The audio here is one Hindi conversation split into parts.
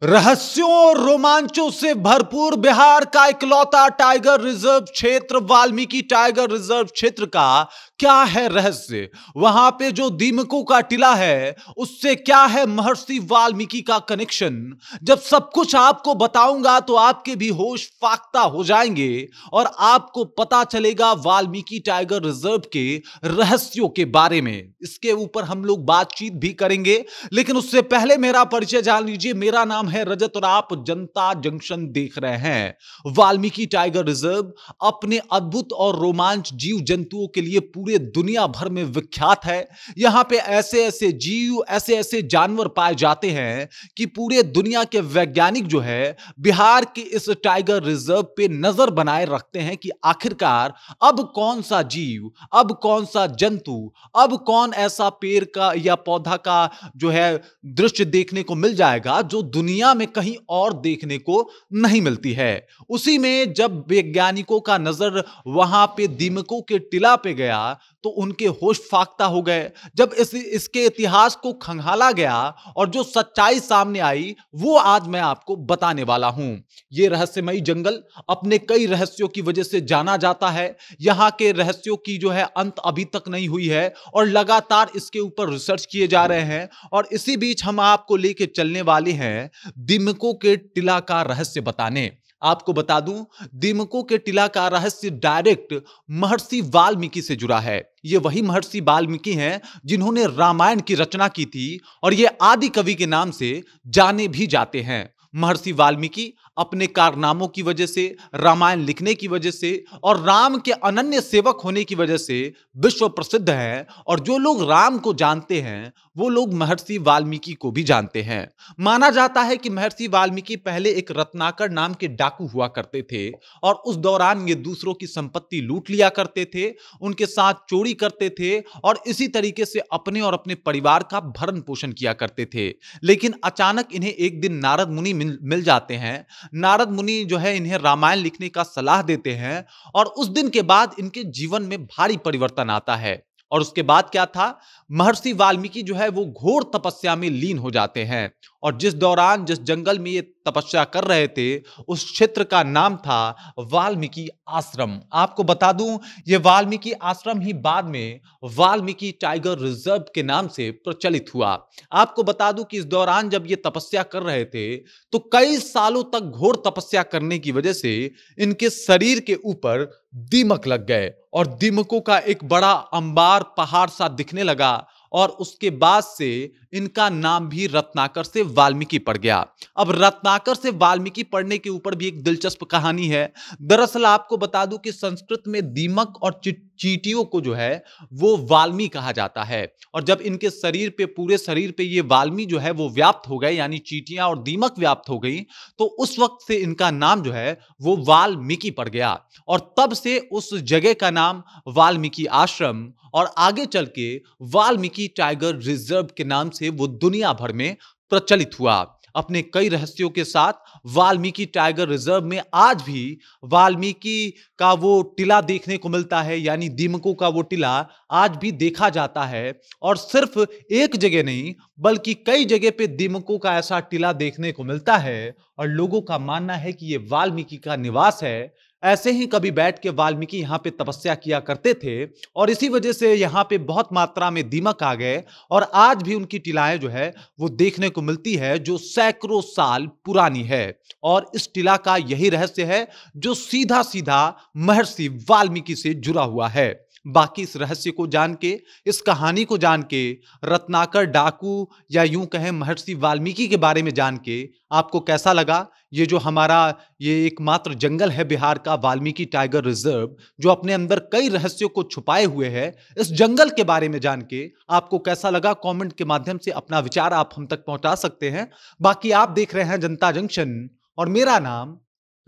रहस्यों और रोमांचों से भरपूर बिहार का इकलौता टाइगर रिजर्व क्षेत्र वाल्मीकि टाइगर रिजर्व क्षेत्र का क्या है रहस्य। वहां पे जो दीमकों का टिला है उससे क्या है महर्षि वाल्मीकि का कनेक्शन। जब सब कुछ आपको बताऊंगा तो आपके भी होश फाख्ता हो जाएंगे और आपको पता चलेगा वाल्मीकि टाइगर रिजर्व के रहस्यों के बारे में। इसके ऊपर हम लोग बातचीत भी करेंगे, लेकिन उससे पहले मेरा परिचय जान लीजिए। मेरा नाम है रजत और आप जनता जंक्शन देख रहे हैं। वाल्मीकि टाइगर रिजर्व अपने अद्भुत और रोमांच जीव जंतुओं के लिए पूरे दुनिया भर में विख्यात है। यहां पे ऐसे ऐसे जीव, ऐसे ऐसे जानवर पाए जाते हैं कि पूरे दुनिया के वैज्ञानिक जो है बिहार के इस टाइगर रिजर्व पे नजर बनाए रखते हैं कि आखिरकार अब कौन सा जीव, अब कौन सा जंतु, अब कौन ऐसा पेड़ का या पौधा का जो है दृश्य देखने को मिल जाएगा जो दुनिया में कहीं और देखने को नहीं मिलती है। उसी में जब वैज्ञानिकों का नजर वहां पे दीमकों के टिला पे गया तो उनके होश फाख्ता हो गए। जब इसके इतिहास को खंगाला गया और जो सच्चाई सामने आई वो आज मैं आपको बताने वाला हूं। ये रहस्यमयी जंगल अपने कई रहस्यों की वजह से जाना जाता है। यहां के रहस्यों की जो है अंत अभी तक नहीं हुई है और लगातार इसके ऊपर रिसर्च किए जा रहे हैं। और इसी बीच हम आपको लेके चलने वाले हैं दीमकों के टिला का रहस्य बताने। आपको बता दूं, दीमकों के टिला का रहस्य डायरेक्ट महर्षि वाल्मीकि से जुड़ा है। ये वही महर्षि वाल्मीकि हैं जिन्होंने रामायण की रचना की थी और ये आदि कवि के नाम से जाने भी जाते हैं। महर्षि वाल्मीकि अपने कारनामों की वजह से, रामायण लिखने की वजह से और राम के अनन्य सेवक होने की वजह से विश्व प्रसिद्ध हैं। और जो लोग राम को जानते हैं वो लोग महर्षि वाल्मीकि को भी जानते हैं। माना जाता है कि महर्षि वाल्मीकि पहले एक रत्नाकर नाम के डाकू हुआ करते थे और उस दौरान ये दूसरों की संपत्ति लूट लिया करते थे, उनके साथ चोरी करते थे और इसी तरीके से अपने और अपने परिवार का भरण पोषण किया करते थे। लेकिन अचानक इन्हें एक दिन नारद मुनि मिल जाते हैं। नारद मुनि जो है इन्हें रामायण लिखने का सलाह देते हैं और उस दिन के बाद इनके जीवन में भारी परिवर्तन आता है। और उसके बाद क्या था, महर्षि वाल्मीकि जो है वो घोर तपस्या में लीन हो जाते हैं। और जिस दौरान जिस जंगल में ये तपस्या कर रहे थे उस क्षेत्र का नाम था वाल्मीकि आश्रम। आपको बता दूं, ये वाल्मीकि आश्रम ही बाद में वाल्मीकि टाइगर रिजर्व के नाम से प्रचलित हुआ। आपको बता दूं कि इस दौरान जब ये तपस्या कर रहे थे तो कई सालों तक घोर तपस्या करने की वजह से इनके शरीर के ऊपर दीमक लग गए और दीमकों का एक बड़ा अंबार पहाड़ सा दिखने लगा और उसके बाद से इनका नाम भी रत्नाकर से वाल्मीकि पड़ गया। अब रत्नाकर से वाल्मीकि पढ़ने के ऊपर भी एक दिलचस्प कहानी है। दरअसल आपको बता दूं कि संस्कृत में दीमक और चींटियों को जो है वो वाल्मी कहा जाता है। और जब इनके शरीर पे, पूरे शरीर पे ये वाल्मी जो है वो व्याप्त हो गए, यानी चींटियां और दीमक व्याप्त हो गई, तो उस वक्त से इनका नाम जो है वो वाल्मीकि पड़ गया। और तब से उस जगह का नाम वाल्मीकि आश्रम और आगे चल के वाल्मीकि टाइगर रिजर्व के नाम से वो दुनिया भर में प्रचलित हुआ। अपने कई रहस्यों के साथ वाल्मीकि टाइगर रिजर्व में आज भी वाल्मीकि का वो टिला देखने को मिलता है, यानी दीमकों का वो टिला आज भी देखा जाता है। और सिर्फ एक जगह नहीं बल्कि कई जगह पे दीमकों का ऐसा टिला देखने को मिलता है और लोगों का मानना है कि ये वाल्मीकि का निवास है। ऐसे ही कभी बैठ के वाल्मीकि यहाँ पे तपस्या किया करते थे और इसी वजह से यहाँ पे बहुत मात्रा में दीमक आ गए और आज भी उनकी टिलाएं जो है वो देखने को मिलती है जो सैकड़ों साल पुरानी है। और इस टिला का यही रहस्य है जो सीधा सीधा महर्षि वाल्मीकि से जुड़ा हुआ है। बाकी इस रहस्य को जान के, इस कहानी को जान के, रत्नाकर डाकू या यूं कहें महर्षि वाल्मीकि के बारे में जान के आपको कैसा लगा? ये जो हमारा ये एकमात्र जंगल है बिहार का वाल्मीकि टाइगर रिजर्व, जो अपने अंदर कई रहस्यों को छुपाए हुए है, इस जंगल के बारे में जान के आपको कैसा लगा? कमेंट के माध्यम से अपना विचार आप हम तक पहुंचा सकते हैं। बाकी आप देख रहे हैं जनता जंक्शन और मेरा नाम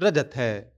रजत है।